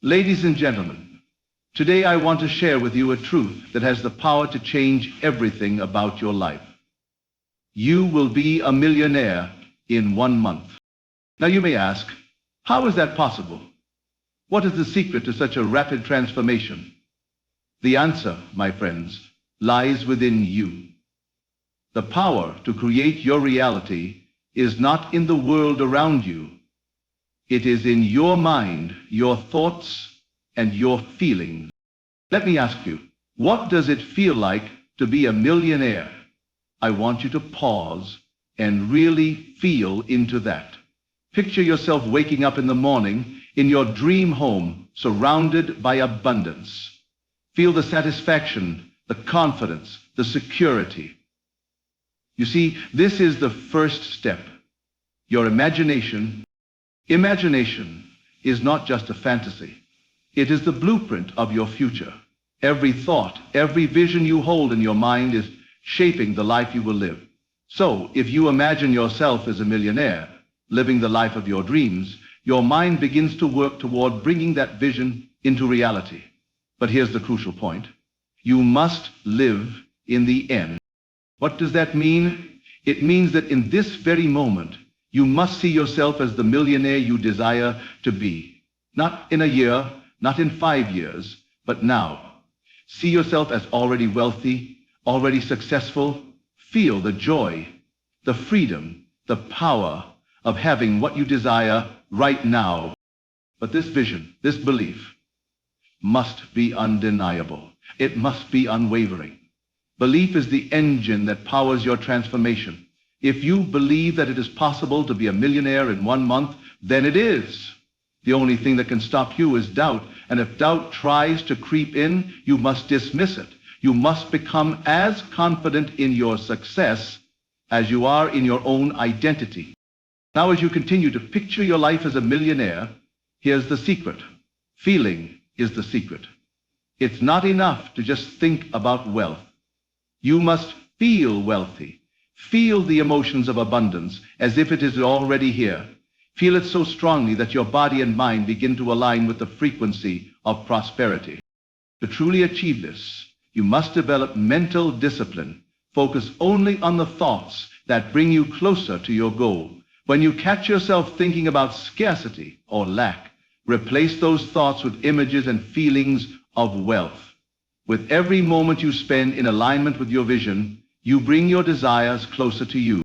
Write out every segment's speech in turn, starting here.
Ladies and gentlemen, today I want to share with you a truth that has the power to change everything about your life. You will be a millionaire in 1 month. Now you may ask, how is that possible? What is the secret to such a rapid transformation? The answer, my friends, lies within you. The power to create your reality is not in the world around you. It is in your mind, your thoughts, and your feelings. Let me ask you, what does it feel like to be a millionaire? I want you to pause and really feel into that. Picture yourself waking up in the morning in your dream home, surrounded by abundance. Feel the satisfaction, the confidence, the security. You see, this is the first step. Your imagination. Imagination is not just a fantasy. It is the blueprint of your future. Every thought, every vision you hold in your mind is shaping the life you will live. So, if you imagine yourself as a millionaire, living the life of your dreams, your mind begins to work toward bringing that vision into reality. But here's the crucial point. You must live in the end. What does that mean? It means that in this very moment, you must see yourself as the millionaire you desire to be. Not in a year, not in 5 years, but now. See yourself as already wealthy, already successful. Feel the joy, the freedom, the power of having what you desire right now. But this vision, this belief, must be undeniable. It must be unwavering. Belief is the engine that powers your transformation. If you believe that it is possible to be a millionaire in 1 month, then it is. The only thing that can stop you is doubt, and if doubt tries to creep in, you must dismiss it. You must become as confident in your success as you are in your own identity. Now, as you continue to picture your life as a millionaire, here's the secret. Feeling is the secret. It's not enough to just think about wealth. You must feel wealthy. Feel the emotions of abundance as if it is already here. Feel it so strongly that your body and mind begin to align with the frequency of prosperity. To truly achieve this, you must develop mental discipline. Focus only on the thoughts that bring you closer to your goal. When you catch yourself thinking about scarcity or lack, replace those thoughts with images and feelings of wealth. With every moment you spend in alignment with your vision, you bring your desires closer to you.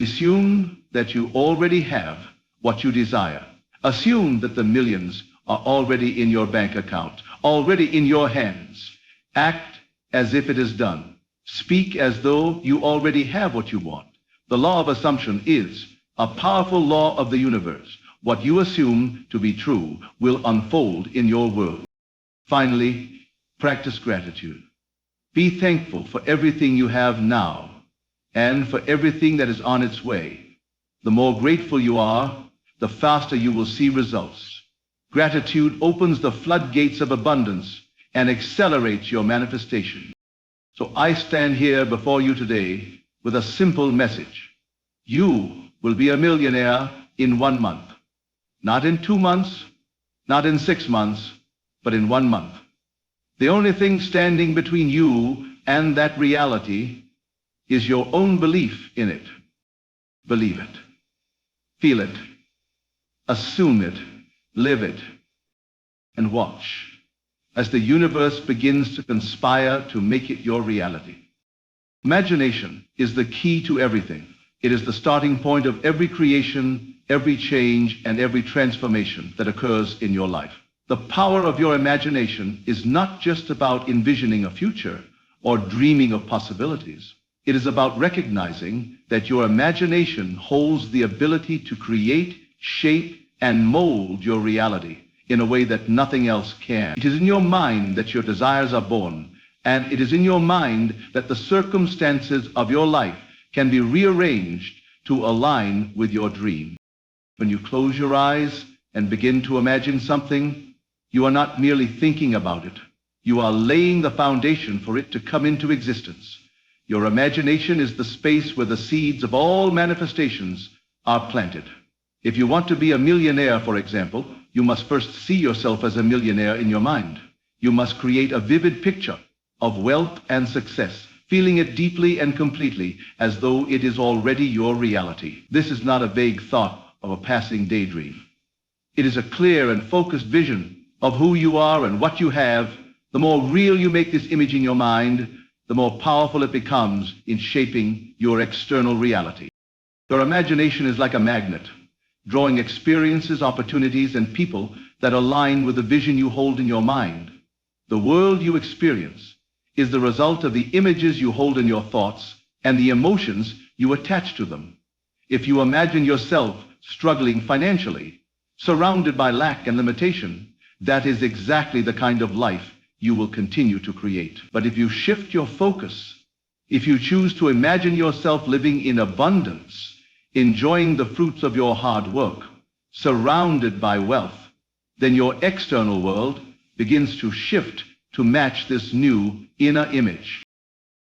Assume that you already have what you desire. Assume that the millions are already in your bank account, already in your hands. Act as if it is done. Speak as though you already have what you want. The law of assumption is a powerful law of the universe. What you assume to be true will unfold in your world. Finally, practice gratitude. Be thankful for everything you have now and for everything that is on its way. The more grateful you are, the faster you will see results. Gratitude opens the floodgates of abundance and accelerates your manifestation. So I stand here before you today with a simple message. You will be a millionaire in 1 month. Not in 2 months, not in 6 months, but in 1 month. The only thing standing between you and that reality is your own belief in it. Believe it. Feel it. Assume it. Live it. And watch as the universe begins to conspire to make it your reality. Imagination is the key to everything. It is the starting point of every creation, every change, and every transformation that occurs in your life. The power of your imagination is not just about envisioning a future or dreaming of possibilities. It is about recognizing that your imagination holds the ability to create, shape, and mold your reality in a way that nothing else can. It is in your mind that your desires are born, and it is in your mind that the circumstances of your life can be rearranged to align with your dream. When you close your eyes and begin to imagine something, you are not merely thinking about it. You are laying the foundation for it to come into existence. Your imagination is the space where the seeds of all manifestations are planted. If you want to be a millionaire, for example, you must first see yourself as a millionaire in your mind. You must create a vivid picture of wealth and success, feeling it deeply and completely as though it is already your reality. This is not a vague thought of a passing daydream. It is a clear and focused vision of who you are and what you have. The more real you make this image in your mind, the more powerful it becomes in shaping your external reality. Your imagination is like a magnet, drawing experiences, opportunities, and people that align with the vision you hold in your mind. The world you experience is the result of the images you hold in your thoughts and the emotions you attach to them. If you imagine yourself struggling financially, surrounded by lack and limitation, that is exactly the kind of life you will continue to create. But if you shift your focus, if you choose to imagine yourself living in abundance, enjoying the fruits of your hard work, surrounded by wealth, then your external world begins to shift to match this new inner image.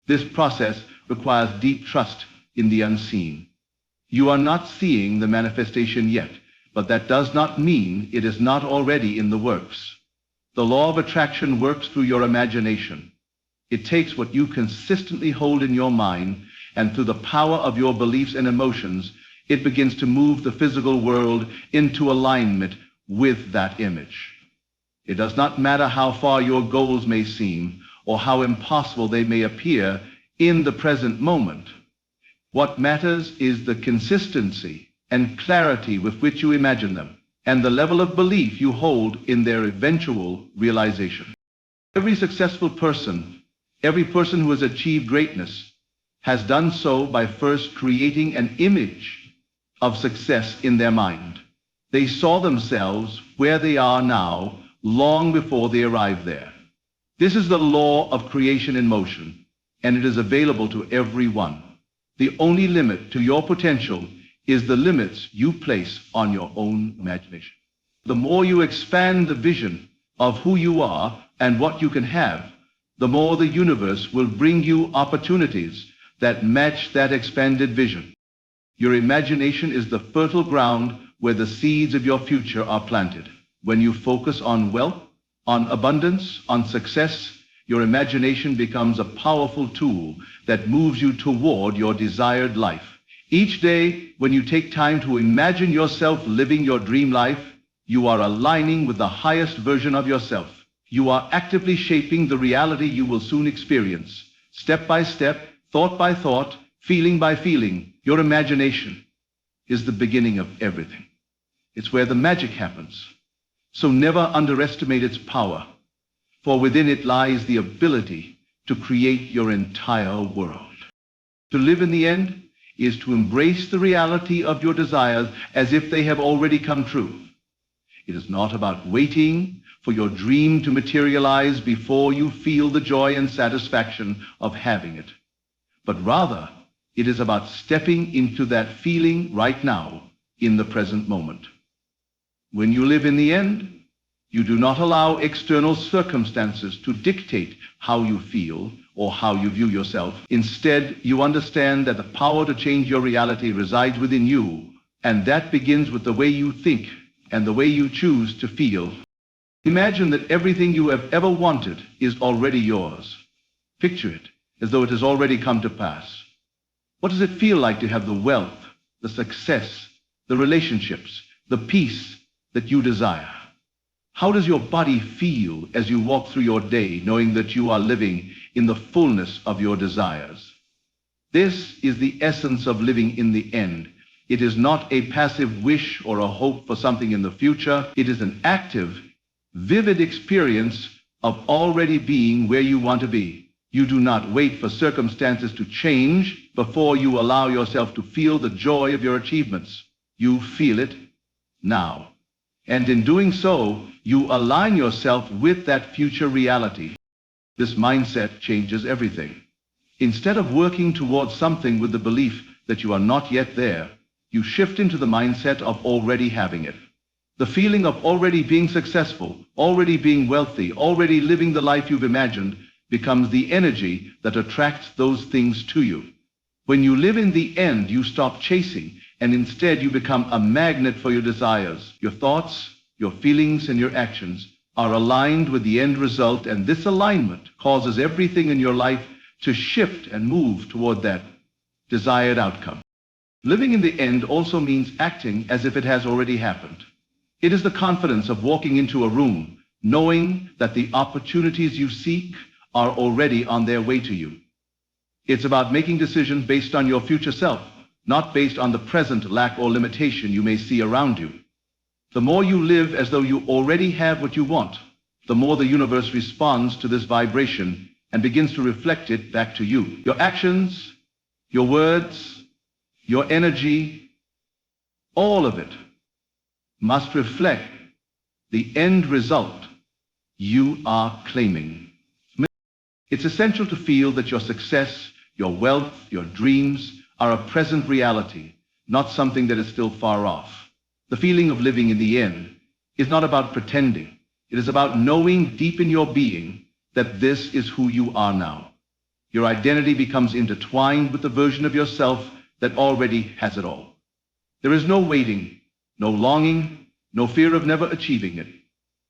This process requires deep trust in the unseen. You are not seeing the manifestation yet, but that does not mean it is not already in the works. The law of attraction works through your imagination. It takes what you consistently hold in your mind, and through the power of your beliefs and emotions, it begins to move the physical world into alignment with that image. It does not matter how far your goals may seem or how impossible they may appear in the present moment. What matters is the consistency and clarity with which you imagine them, and the level of belief you hold in their eventual realization. Every successful person, every person who has achieved greatness, has done so by first creating an image of success in their mind. They saw themselves where they are now long before they arrived there. This is the law of creation in motion, and it is available to everyone. The only limit to your potential is the limits you place on your own imagination. The more you expand the vision of who you are and what you can have, the more the universe will bring you opportunities that match that expanded vision. Your imagination is the fertile ground where the seeds of your future are planted. When you focus on wealth, on abundance, on success, your imagination becomes a powerful tool that moves you toward your desired life. Each day, when you take time to imagine yourself living your dream life, you are aligning with the highest version of yourself. You are actively shaping the reality you will soon experience. Step by step, thought by thought, feeling by feeling, your imagination is the beginning of everything. It's where the magic happens. So never underestimate its power, for within it lies the ability to create your entire world. To live in the end is to embrace the reality of your desires as if they have already come true. It is not about waiting for your dream to materialize before you feel the joy and satisfaction of having it, but rather it is about stepping into that feeling right now in the present moment. When you live in the end, you do not allow external circumstances to dictate how you feel or how you view yourself. Instead, you understand that the power to change your reality resides within you, and that begins with the way you think and the way you choose to feel. Imagine that everything you have ever wanted is already yours. Picture it as though it has already come to pass. What does it feel like to have the wealth, the success, the relationships, the peace that you desire? How does your body feel as you walk through your day, knowing that you are living in the fullness of your desires? This is the essence of living in the end. It is not a passive wish or a hope for something in the future. It is an active, vivid experience of already being where you want to be. You do not wait for circumstances to change before you allow yourself to feel the joy of your achievements. You feel it now. And in doing so, you align yourself with that future reality. This mindset changes everything. Instead of working towards something with the belief that you are not yet there, you shift into the mindset of already having it. The feeling of already being successful, already being wealthy, already living the life you've imagined becomes the energy that attracts those things to you. When you live in the end, you stop chasing and instead you become a magnet for your desires. Your thoughts, your feelings, and your actions are aligned with the end result, and this alignment causes everything in your life to shift and move toward that desired outcome. Living in the end also means acting as if it has already happened. It is the confidence of walking into a room, knowing that the opportunities you seek are already on their way to you. It's about making decisions based on your future self, not based on the present lack or limitation you may see around you. The more you live as though you already have what you want, the more the universe responds to this vibration and begins to reflect it back to you. Your actions, your words, your energy, all of it must reflect the end result you are claiming. It's essential to feel that your success, your wealth, your dreams are a present reality, not something that is still far off. The feeling of living in the end is not about pretending. It is about knowing deep in your being that this is who you are now. Your identity becomes intertwined with the version of yourself that already has it all. There is no waiting, no longing, no fear of never achieving it.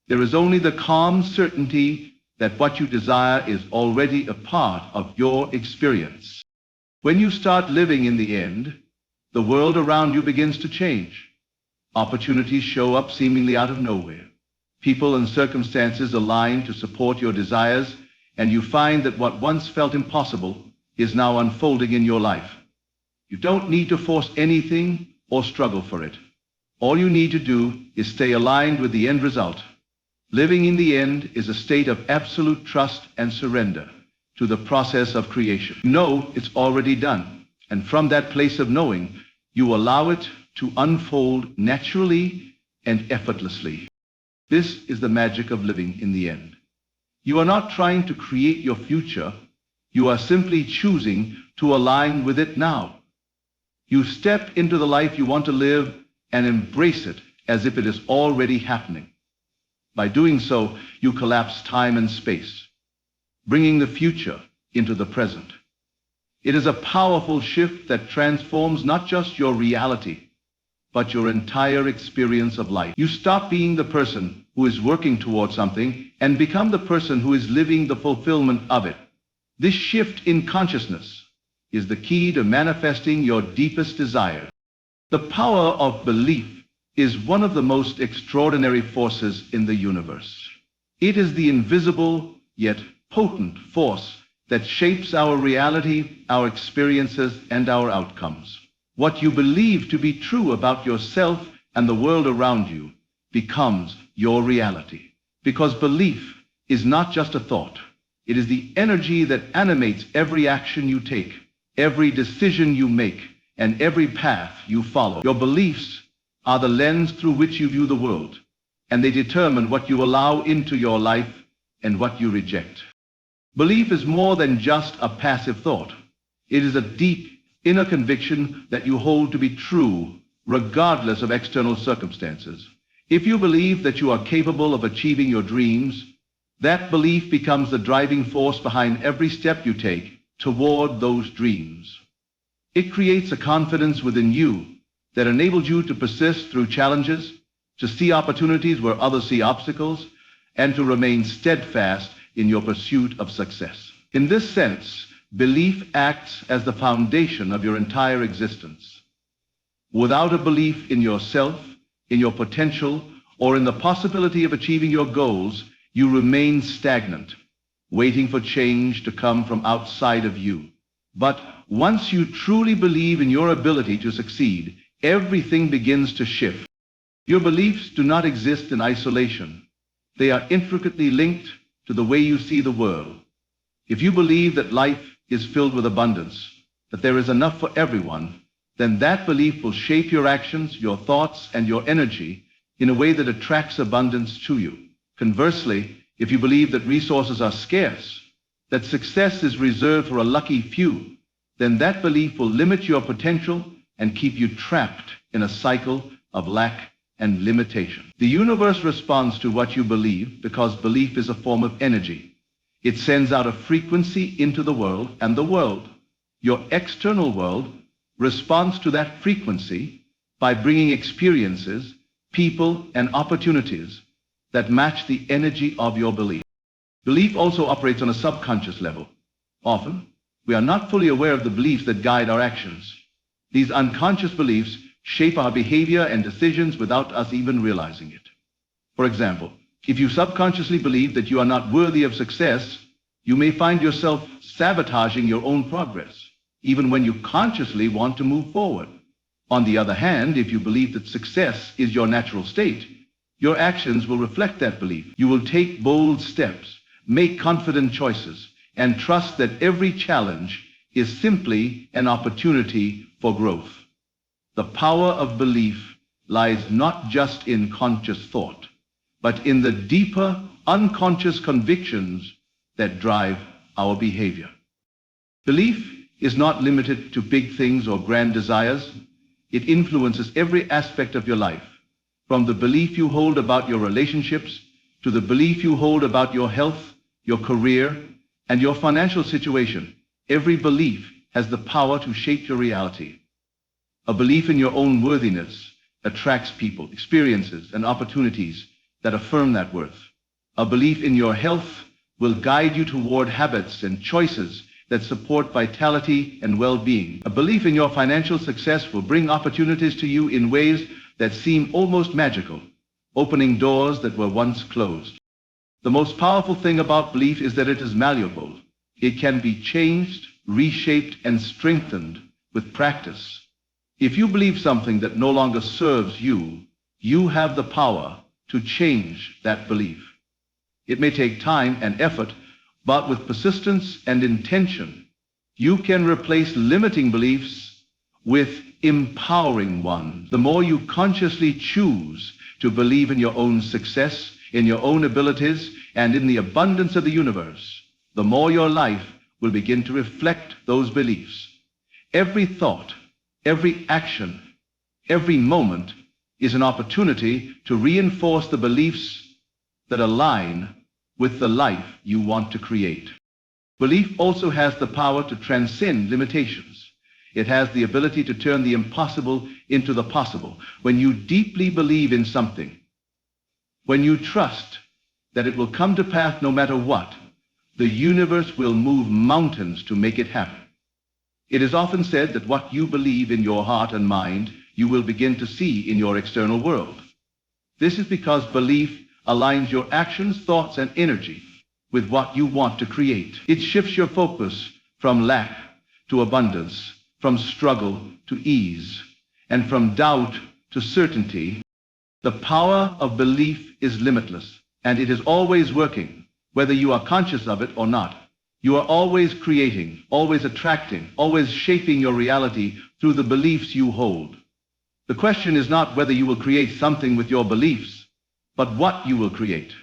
There is only the calm certainty that what you desire is already a part of your experience. When you start living in the end, the world around you begins to change. Opportunities show up seemingly out of nowhere. People and circumstances align to support your desires, and you find that what once felt impossible is now unfolding in your life. You don't need to force anything or struggle for it. All you need to do is stay aligned with the end result. Living in the end is a state of absolute trust and surrender to the process of creation. You know it's already done, and from that place of knowing, you allow it to unfold naturally and effortlessly. This is the magic of living in the end. You are not trying to create your future. You are simply choosing to align with it now. You step into the life you want to live and embrace it as if it is already happening. By doing so, you collapse time and space, bringing the future into the present. It is a powerful shift that transforms not just your reality, but your entire experience of life. You stop being the person who is working towards something and become the person who is living the fulfillment of it. This shift in consciousness is the key to manifesting your deepest desires. The power of belief is one of the most extraordinary forces in the universe. It is the invisible yet potent force that shapes our reality, our experiences, and our outcomes. What you believe to be true about yourself and the world around you becomes your reality. Because belief is not just a thought. It is the energy that animates every action you take, every decision you make, and every path you follow. Your beliefs are the lens through which you view the world, and they determine what you allow into your life and what you reject. Belief is more than just a passive thought. It is a deep inner conviction that you hold to be true, regardless of external circumstances. If you believe that you are capable of achieving your dreams, that belief becomes the driving force behind every step you take toward those dreams. It creates a confidence within you that enables you to persist through challenges, to see opportunities where others see obstacles, and to remain steadfast in your pursuit of success. In this sense, belief acts as the foundation of your entire existence. Without a belief in yourself, in your potential, or in the possibility of achieving your goals, you remain stagnant, waiting for change to come from outside of you. But once you truly believe in your ability to succeed, everything begins to shift. Your beliefs do not exist in isolation. They are intricately linked to the way you see the world. If you believe that life is filled with abundance, that there is enough for everyone, then that belief will shape your actions, your thoughts, and your energy in a way that attracts abundance to you. Conversely, if you believe that resources are scarce, that success is reserved for a lucky few, then that belief will limit your potential and keep you trapped in a cycle of lack and limitation. The universe responds to what you believe because belief is a form of energy. It sends out a frequency into the world, and the world, your external world, responds to that frequency by bringing experiences, people, and opportunities that match the energy of your belief. Belief also operates on a subconscious level. Often, we are not fully aware of the beliefs that guide our actions. These unconscious beliefs shape our behavior and decisions without us even realizing it. For example, if you subconsciously believe that you are not worthy of success, you may find yourself sabotaging your own progress, even when you consciously want to move forward. On the other hand, if you believe that success is your natural state, your actions will reflect that belief. You will take bold steps, make confident choices, and trust that every challenge is simply an opportunity for growth. The power of belief lies not just in conscious thought, but in the deeper, unconscious convictions that drive our behavior. Belief is not limited to big things or grand desires. It influences every aspect of your life, from the belief you hold about your relationships to the belief you hold about your health, your career, and your financial situation. Every belief has the power to shape your reality. A belief in your own worthiness attracts people, experiences, and opportunities that affirm that worth. A belief in your health will guide you toward habits and choices that support vitality and well-being. A belief in your financial success will bring opportunities to you in ways that seem almost magical, opening doors that were once closed. The most powerful thing about belief is that it is malleable. It can be changed, reshaped, and strengthened with practice. If you believe something that no longer serves you, you have the power to change that belief. It may take time and effort, but with persistence and intention, you can replace limiting beliefs with empowering ones. The more you consciously choose to believe in your own success, in your own abilities, and in the abundance of the universe, the more your life will begin to reflect those beliefs. Every thought, every action, every moment is an opportunity to reinforce the beliefs that align with the life you want to create. Belief also has the power to transcend limitations. It has the ability to turn the impossible into the possible. When you deeply believe in something, when you trust that it will come to pass no matter what, the universe will move mountains to make it happen. It is often said that what you believe in your heart and mind, you will begin to see in your external world. This is because belief aligns your actions, thoughts, and energy with what you want to create. It shifts your focus from lack to abundance, from struggle to ease, and from doubt to certainty. The power of belief is limitless, and it is always working, whether you are conscious of it or not. You are always creating, always attracting, always shaping your reality through the beliefs you hold. The question is not whether you will create something with your beliefs, but what you will create.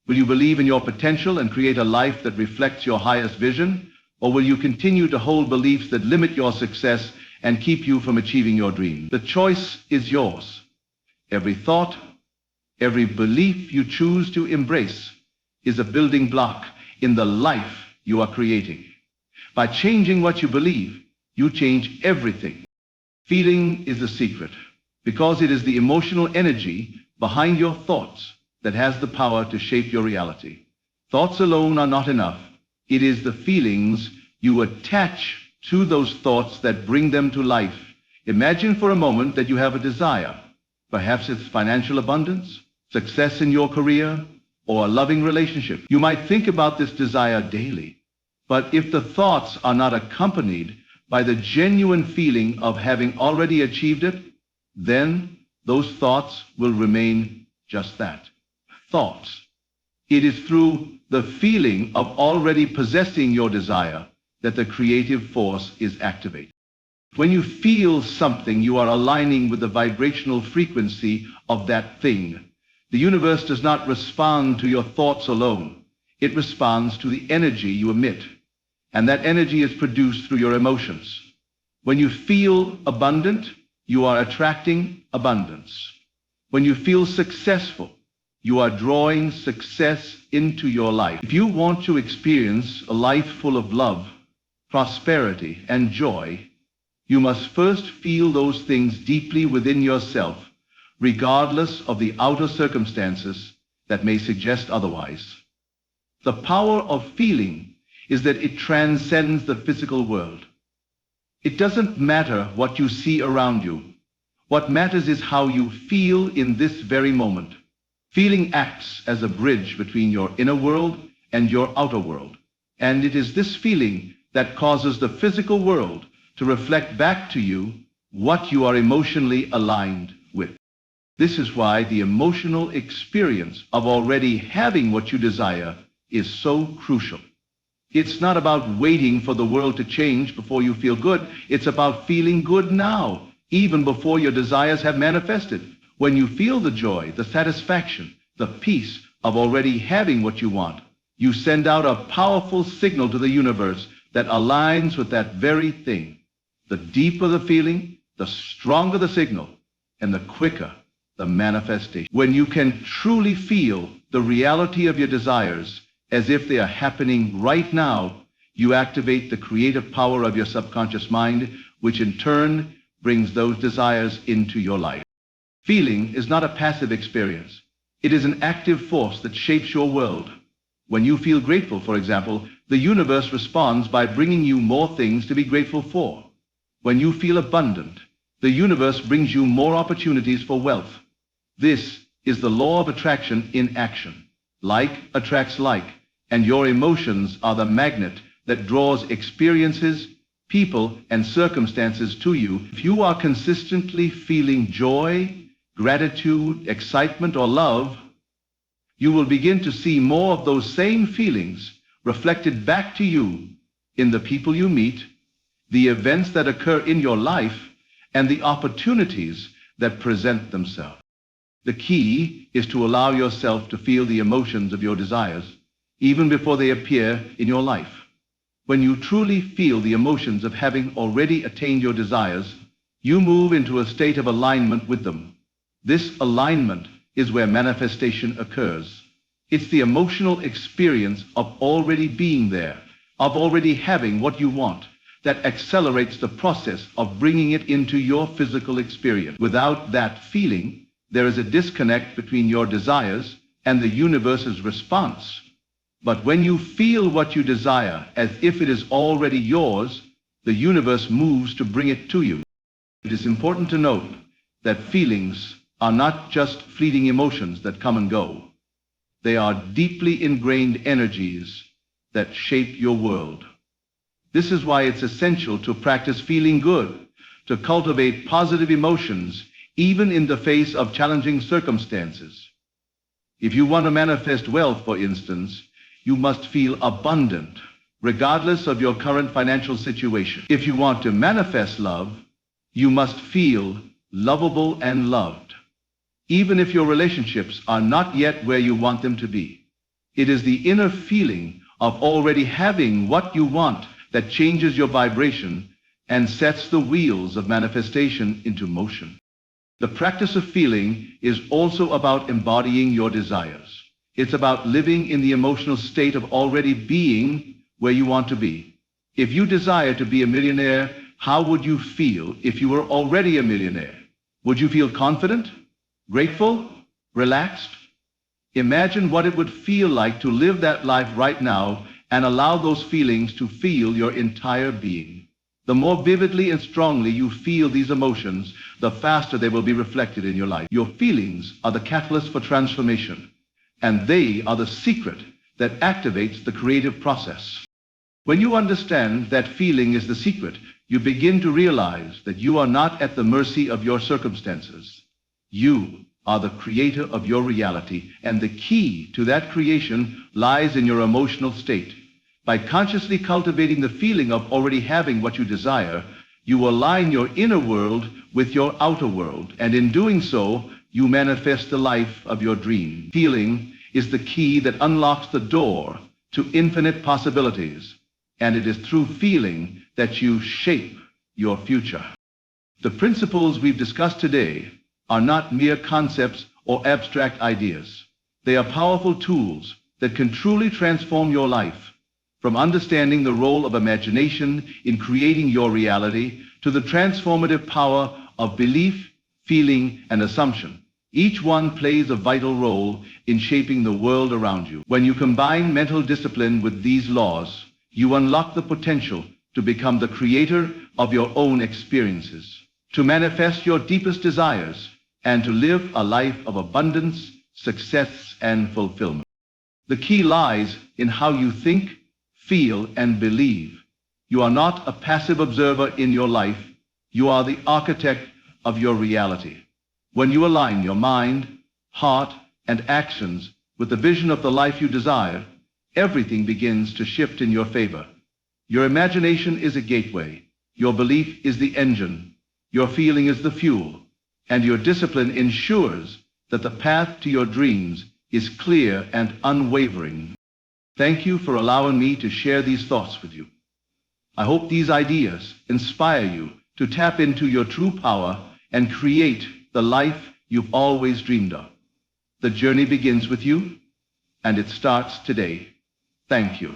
Will you believe in your potential and create a life that reflects your highest vision? Or will you continue to hold beliefs that limit your success and keep you from achieving your dream? The choice is yours. Every thought, every belief you choose to embrace is a building block in the life you are creating. By changing what you believe, you change everything. Feeling is the secret, because it is the emotional energy behind your thoughts that has the power to shape your reality. Thoughts alone are not enough. It is the feelings you attach to those thoughts that bring them to life. Imagine for a moment that you have a desire. Perhaps it's financial abundance, success in your career, or a loving relationship. You might think about this desire daily, but if the thoughts are not accompanied by the genuine feeling of having already achieved it, then those thoughts will remain just that, thoughts. It is through the feeling of already possessing your desire that the creative force is activated. When you feel something, you are aligning with the vibrational frequency of that thing. The universe does not respond to your thoughts alone. It responds to the energy you emit, and that energy is produced through your emotions. When you feel abundant, you are attracting abundance. When you feel successful, you are drawing success into your life. If you want to experience a life full of love, prosperity, and joy, You must first feel those things deeply within yourself, regardless of the outer circumstances that may suggest otherwise. The power of feeling is that it transcends the physical world. It doesn't matter what you see around you. What matters is how you feel in this very moment. Feeling acts as a bridge between your inner world and your outer world. And it is this feeling that causes the physical world to reflect back to you what you are emotionally aligned with. This is why the emotional experience of already having what you desire is so crucial. It's not about waiting for the world to change before you feel good. It's about feeling good now, even before your desires have manifested. When you feel the joy, the satisfaction, the peace of already having what you want, you send out a powerful signal to the universe that aligns with that very thing. The deeper the feeling, the stronger the signal, and the quicker the manifestation. When you can truly feel the reality of your desires as if they are happening right now, you activate the creative power of your subconscious mind, which in turn brings those desires into your life. Feeling is not a passive experience. It is an active force that shapes your world. When you feel grateful, for example, the universe responds by bringing you more things to be grateful for. When you feel abundant, the universe brings you more opportunities for wealth. This is the law of attraction in action. Like attracts like, and your emotions are the magnet that draws experiences, people, and circumstances to you. If you are consistently feeling joy, gratitude, excitement, or love, you will begin to see more of those same feelings reflected back to you in the people you meet, the events that occur in your life, and the opportunities that present themselves. The key is to allow yourself to feel the emotions of your desires, even before they appear in your life. When you truly feel the emotions of having already attained your desires, you move into a state of alignment with them. This alignment is where manifestation occurs. It's the emotional experience of already being there, of already having what you want, that accelerates the process of bringing it into your physical experience. Without that feeling, there is a disconnect between your desires and the universe's response. But when you feel what you desire as if it is already yours, the universe moves to bring it to you. It is important to note that feelings are not just fleeting emotions that come and go. They are deeply ingrained energies that shape your world. This is why it's essential to practice feeling good, to cultivate positive emotions, even in the face of challenging circumstances. If you want to manifest wealth, for instance, you must feel abundant, regardless of your current financial situation. If you want to manifest love, you must feel lovable and loved, even if your relationships are not yet where you want them to be. It is the inner feeling of already having what you want that changes your vibration and sets the wheels of manifestation into motion. The practice of feeling is also about embodying your desires. It's about living in the emotional state of already being where you want to be. If you desire to be a millionaire, how would you feel if you were already a millionaire? Would you feel confident, grateful, relaxed? Imagine what it would feel like to live that life right now and allow those feelings to feel your entire being. The more vividly and strongly you feel these emotions, the faster they will be reflected in your life. Your feelings are the catalyst for transformation, and they are the secret that activates the creative process. When you understand that feeling is the secret, you begin to realize that you are not at the mercy of your circumstances. You are the creator of your reality, and the key to that creation lies in your emotional state. By consciously cultivating the feeling of already having what you desire, you align your inner world with your outer world, and in doing so, you manifest the life of your dream. Feeling is the key that unlocks the door to infinite possibilities, and it is through feeling that you shape your future. The principles we've discussed today are not mere concepts or abstract ideas. They are powerful tools that can truly transform your life. From understanding the role of imagination in creating your reality to the transformative power of belief, feeling, and assumption, each one plays a vital role in shaping the world around you. When you combine mental discipline with these laws, you unlock the potential to become the creator of your own experiences, to manifest your deepest desires, and to live a life of abundance, success, and fulfillment. The key lies in how you think, feel, and believe. You are not a passive observer in your life. You are the architect of your reality. When you align your mind, heart, and actions with the vision of the life you desire, everything begins to shift in your favor. Your imagination is a gateway. Your belief is the engine. Your feeling is the fuel. And your discipline ensures that the path to your dreams is clear and unwavering. Thank you for allowing me to share these thoughts with you. I hope these ideas inspire you to tap into your true power and create the life you've always dreamed of. The journey begins with you, and it starts today. Thank you.